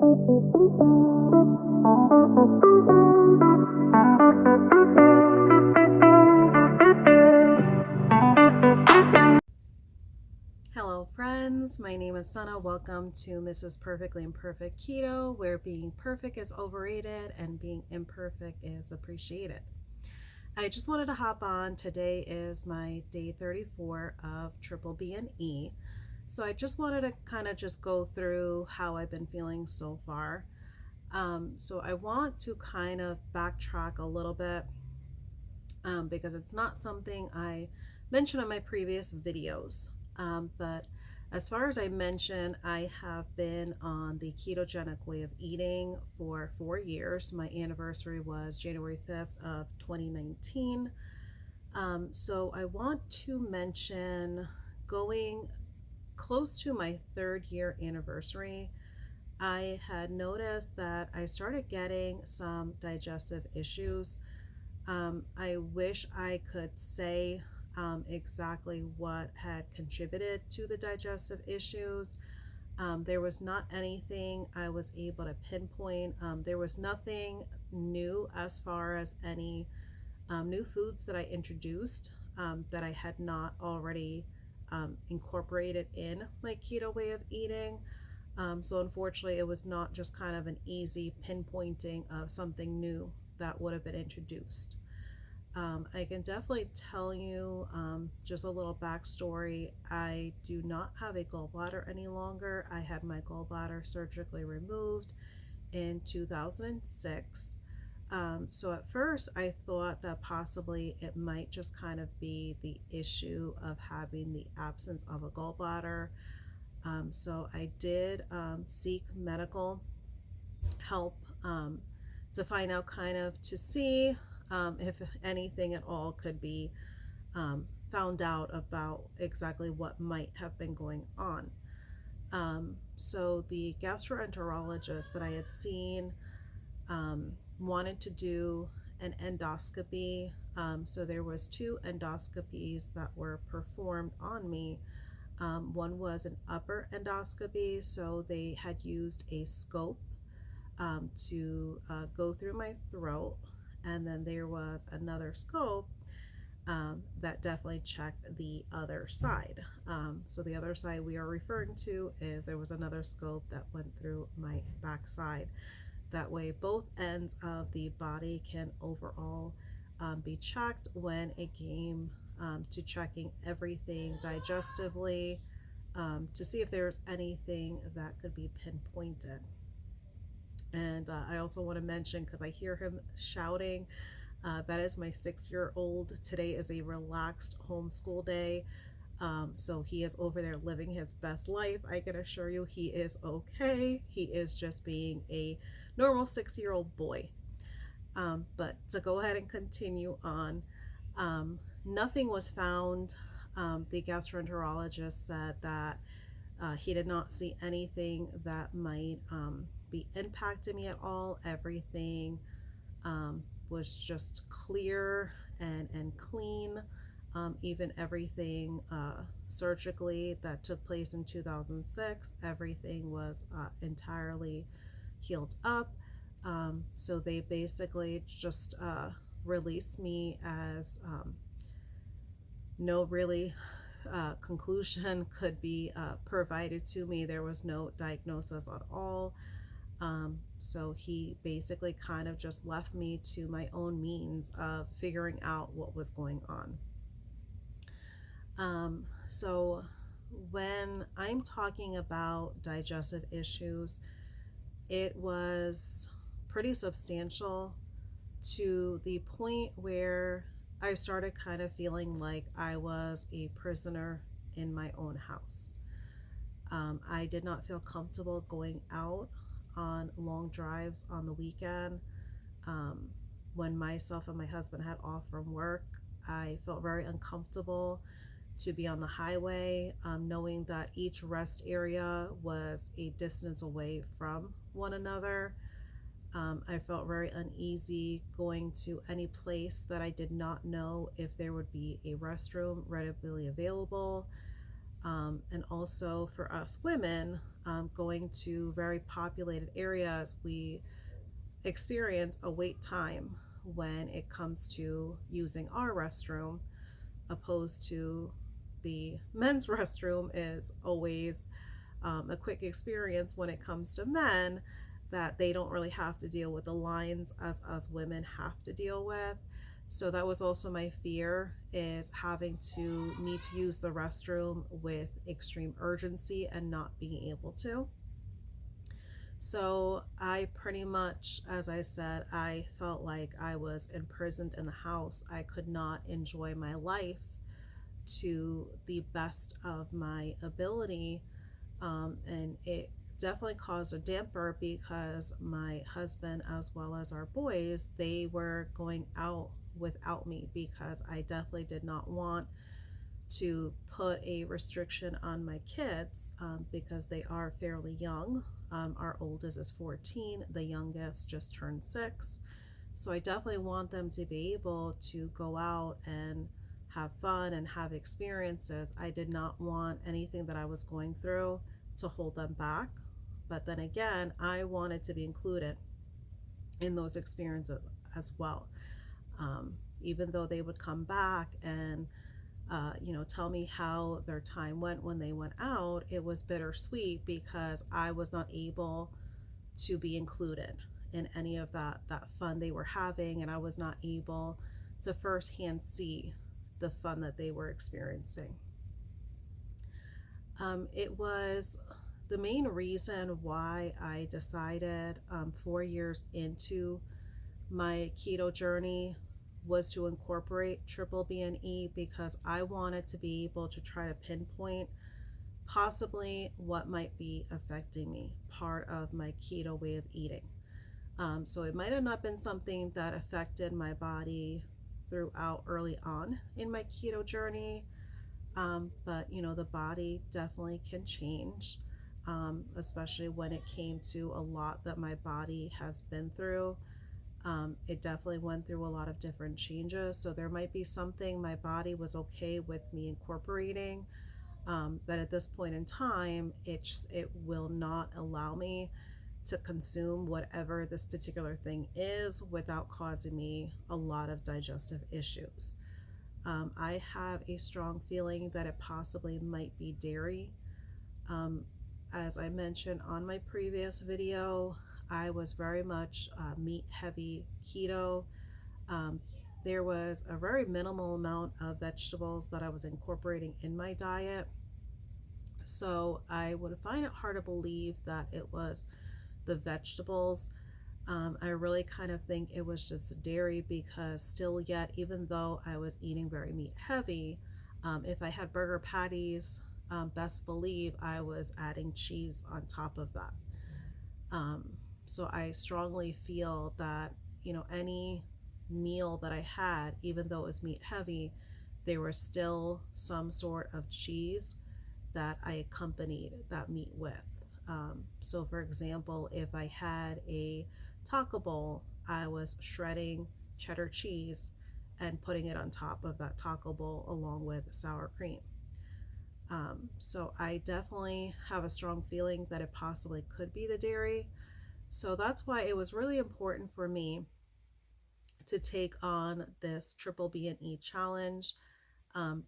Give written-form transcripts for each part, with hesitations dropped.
Hello friends, my name is Sana. Welcome to Mrs. Perfectly Imperfect Keto, where being perfect is overrated and being imperfect is appreciated. I just wanted to hop on. Today is my day 34 of BBB&E. So I just wanted to kind of just go through how I've been feeling so far. So I want to kind of backtrack a little bit because it's not something I mentioned in my previous videos. But as far as I mentioned, I have been on the ketogenic way of eating for 4 years. My anniversary was January 5th of 2019. So I want to mention, going close to my 3rd-year anniversary, I had noticed that I started getting some digestive issues. I wish I could say exactly what had contributed to the digestive issues. There was not anything I was able to pinpoint. There was nothing new as far as any new foods that I introduced that I had not already incorporated in my keto way of eating. So unfortunately, it was not just kind of an easy pinpointing of something new that would have been introduced. I can definitely tell you just a little backstory. I do not have a gallbladder any longer. I had my gallbladder surgically removed in 2006. So at first I thought that possibly it might just kind of be the issue of having the absence of a gallbladder. So I did seek medical help to find out, kind of to see if anything at all could be found out about exactly what might have been going on. So the gastroenterologist that I had seen wanted to do an endoscopy. So there was 2 endoscopies that were performed on me. One was an upper endoscopy, so they had used a scope to go through my throat, and then there was another scope that definitely checked the other side. So the other side we are referring to is there was another scope that went through my backside. That way both ends of the body can overall be checked when it came to checking everything digestively, to see if there's anything that could be pinpointed. And I also want to mention, because I hear him shouting, that is my 6-year-old. Today is a relaxed homeschool day. So he is over there living his best life. I can assure you he is okay. He is just being a normal 6-year-old boy. But to go ahead and continue on, nothing was found. The gastroenterologist said that he did not see anything that might be impacting me at all. Everything was just clear and clean. Even everything surgically that took place in 2006, everything was entirely healed up. So they basically just released me as no really conclusion could be provided to me. There was no diagnosis at all. So he basically kind of just left me to my own means of figuring out what was going on. So when I'm talking about digestive issues, it was pretty substantial, to the point where I started kind of feeling like I was a prisoner in my own house. I did not feel comfortable going out on long drives on the weekend. When myself and my husband had off from work, I felt very uncomfortable to be on the highway, knowing that each rest area was a distance away from one another. I felt very uneasy going to any place that I did not know if there would be a restroom readily available. And also for us women, going to very populated areas, we experience a wait time when it comes to using our restroom, opposed to the men's restroom is always a quick experience when it comes to men, that they don't really have to deal with the lines as us women have to deal with. So that was also my fear, is having to need to use the restroom with extreme urgency and not being able to. So I pretty much, as I said, I felt like I was imprisoned in the house. I could not enjoy my life to the best of my ability. And it definitely caused a damper, because my husband as well as our boys, they were going out without me, because I definitely did not want to put a restriction on my kids, because they are fairly young. Our oldest is 14, the youngest just turned 6. So I definitely want them to be able to go out and have fun and have experiences. I did not want anything that I was going through to hold them back. But then again, I wanted to be included in those experiences as well. Even though they would come back and tell me how their time went when they went out, it was bittersweet, because I was not able to be included in any of that fun they were having, and I was not able to firsthand see the fun that they were experiencing. It was the main reason why I decided, 4 years into my keto journey, was to incorporate triple B&E, because I wanted to be able to try to pinpoint possibly what might be affecting me, part of my keto way of eating. So it might have not been something that affected my body throughout early on in my keto journey, but the body definitely can change, especially when it came to a lot that my body has been through. It definitely went through a lot of different changes, so there might be something my body was okay with me incorporating, that at this point in time, it will not allow me to consume whatever this particular thing is without causing me a lot of digestive issues. I have a strong feeling that it possibly might be dairy. Um, as I mentioned on my previous video, I was very much meat heavy keto. Um, there was a very minimal amount of vegetables that I was incorporating in my diet. So I would find it hard to believe that it was the vegetables. I really kind of think it was just dairy, because still yet, even though I was eating very meat heavy, if I had burger patties, best believe I was adding cheese on top of that. Um, so I strongly feel that, any meal that I had, even though it was meat heavy, there was still some sort of cheese that I accompanied that meat with. So, for example, if I had a taco bowl, I was shredding cheddar cheese and putting it on top of that taco bowl along with sour cream. So, I definitely have a strong feeling that it possibly could be the dairy. So, that's why it was really important for me to take on this triple B&E challenge.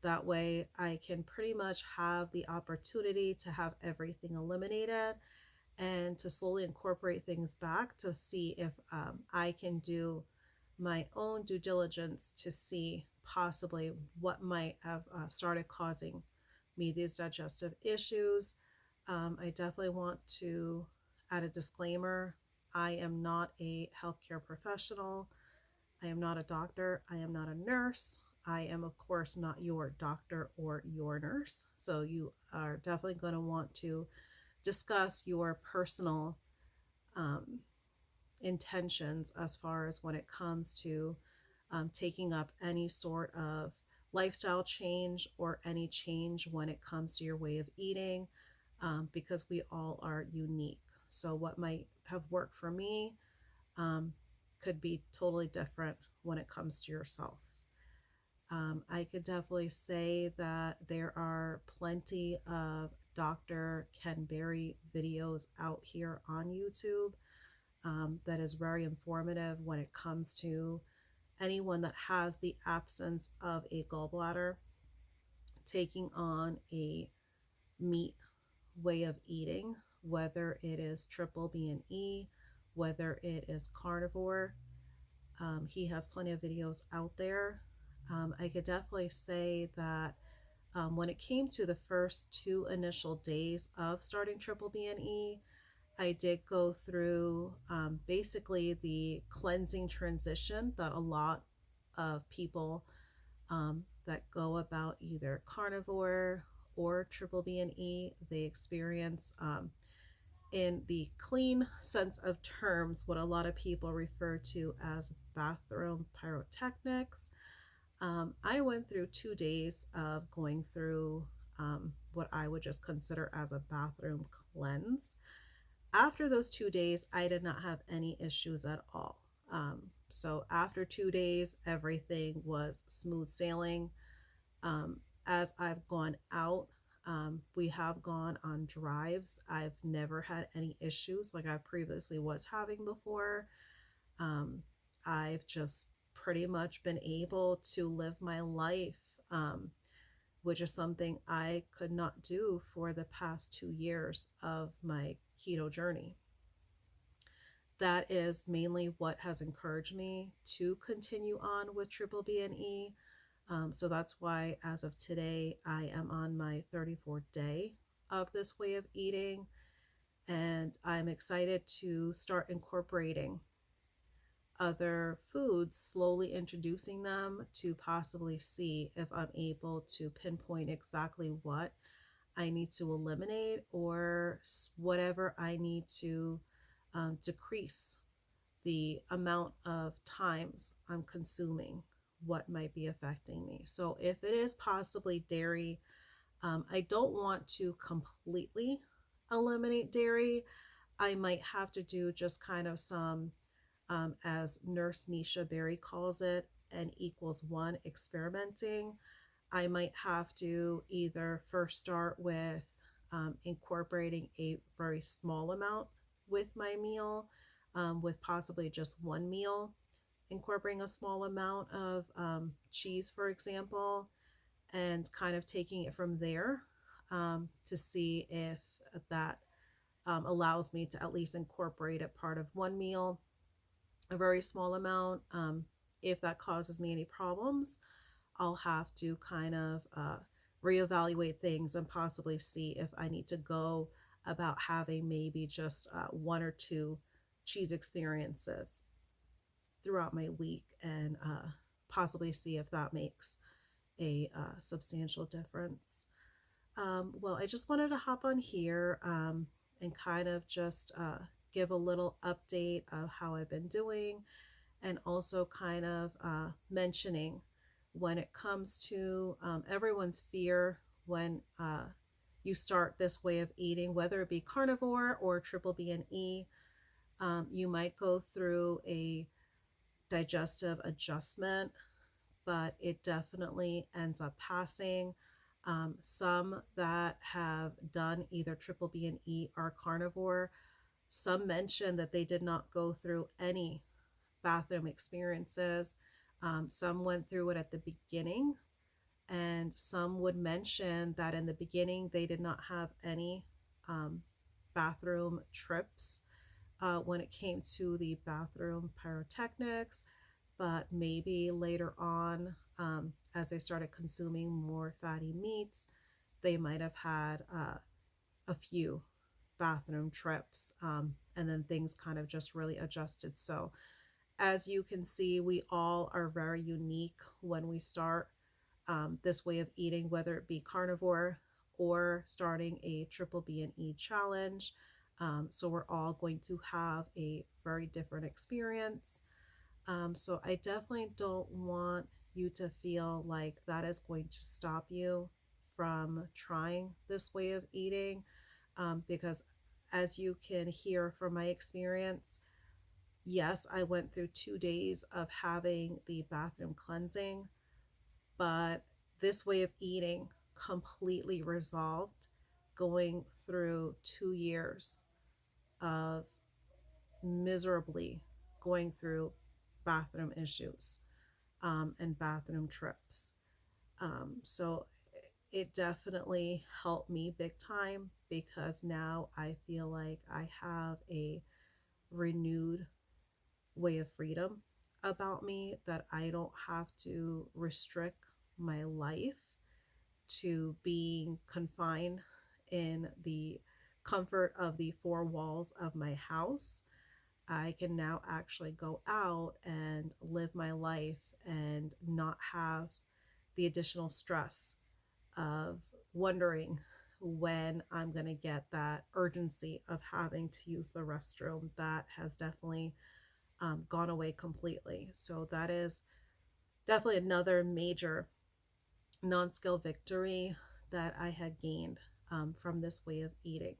That way I can pretty much have the opportunity to have everything eliminated and to slowly incorporate things back, to see if I can do my own due diligence to see possibly what might have started causing me these digestive issues. I definitely want to add a disclaimer. I am not a healthcare professional. I am not a doctor. I am not a nurse. I am, of course, not your doctor or your nurse. So you are definitely going to want to discuss your personal um, intentions as far as when it comes to taking up any sort of lifestyle change or any change when it comes to your way of eating, because we all are unique. So what might have worked for me um, could be totally different when it comes to yourself. I could definitely say that there are plenty of Dr. Ken Berry videos out here on YouTube that is very informative when it comes to anyone that has the absence of a gallbladder taking on a meat way of eating, whether it is triple B&E, whether it is carnivore. He has plenty of videos out there. I could definitely say that when it came to the first 2 initial days of starting triple B&E, I did go through basically the cleansing transition that a lot of people that go about either carnivore or triple B&E, they experience in the clean sense of terms what a lot of people refer to as bathroom pyrotechnics. I went through 2 days of going through what I would just consider as a bathroom cleanse. After those 2 days, I did not have any issues at all. So after 2 days, everything was smooth sailing. As I've gone out, we have gone on drives. I've never had any issues like I previously was having before. Um, I've just pretty much been able to live my life, which is something I could not do for the past 2 years of my keto journey. That is mainly what has encouraged me to continue on with triple B&E. So that's why, as of today, I am on my 34th day of this way of eating, and I'm excited to start incorporating other foods, slowly introducing them to possibly see if I'm able to pinpoint exactly what I need to eliminate or whatever I need to decrease the amount of times I'm consuming what might be affecting me. So if it is possibly dairy, I don't want to completely eliminate dairy. I might have to do just kind of some, as Nurse Nisha Berry calls it, N equals 1 experimenting. I might have to either first start with incorporating a very small amount with my meal, with possibly just one meal, incorporating a small amount of cheese, for example, and kind of taking it from there to see if that allows me to at least incorporate it part of one meal, a very small amount. If that causes me any problems, I'll have to kind of reevaluate things and possibly see if I need to go about having maybe just 1 or 2 cheese experiences throughout my week and possibly see if that makes a substantial difference. Well, I just wanted to hop on here and kind of just give a little update of how I've been doing, and also kind of mentioning when it comes to everyone's fear when you start this way of eating, whether it be carnivore or triple B&E, you might go through a digestive adjustment, but it definitely ends up passing. Some that have done either triple B&E or carnivore, some mention that they did not go through any bathroom experiences. Some went through it at the beginning, and some would mention that in the beginning they did not have any bathroom trips when it came to the bathroom pyrotechnics, but maybe later on, as they started consuming more fatty meats, they might have had a few bathroom trips, and then things kind of just really adjusted. So as you can see, we all are very unique when we start this way of eating, whether it be carnivore or starting a triple B&E challenge. So we're all going to have a very different experience. So I definitely don't want you to feel like that is going to stop you from trying this way of eating, because as you can hear from my experience, yes, I went through 2 days of having the bathroom cleansing, but this way of eating completely resolved going through 2 years of miserably going through bathroom issues and bathroom trips. So it definitely helped me big time because now I feel like I have a renewed way of freedom about me, that I don't have to restrict my life to being confined in the comfort of the four walls of my house. I can now actually go out and live my life and not have the additional stress of wondering when I'm going to get that urgency of having to use the restroom. That has definitely gone away completely. So that is definitely another major non-skill victory that I had gained from this way of eating.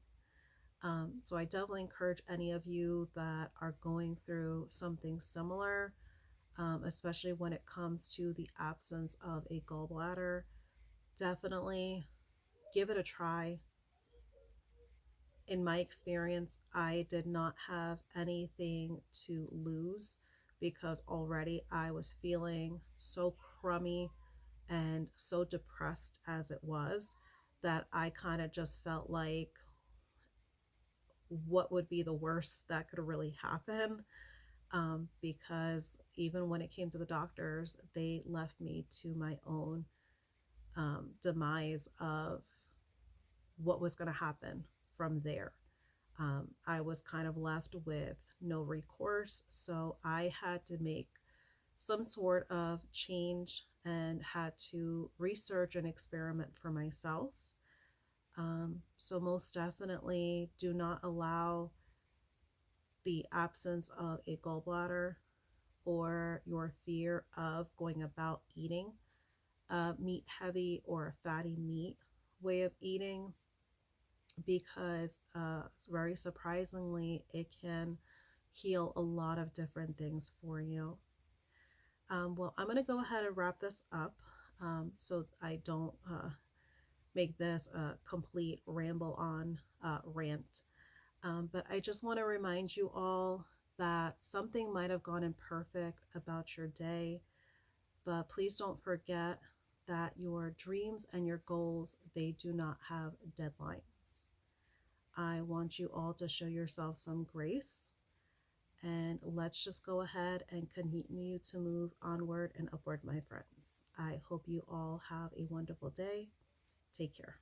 So I definitely encourage any of you that are going through something similar, especially when it comes to the absence of a gallbladder, definitely give it a try. In my experience, I did not have anything to lose because already I was feeling so crummy and so depressed as it was, that I kind of just felt like, what would be the worst that could really happen? Because even when it came to the doctors, they left me to my own demise of what was going to happen from there. I was kind of left with no recourse, so I had to make some sort of change and had to research and experiment for myself. So most definitely do not allow the absence of a gallbladder or your fear of going about eating a meat heavy or a fatty meat way of eating, because very surprisingly, it can heal a lot of different things for you. Well, I'm going to go ahead and wrap this up so I don't make this a complete ramble on rant. But I just want to remind you all that something might have gone imperfect about your day, but please don't forget that your dreams and your goals, they do not have deadlines. I want you all to show yourself some grace, and let's just go ahead and continue to move onward and upward, my friends. I hope you all have a wonderful day. Take care.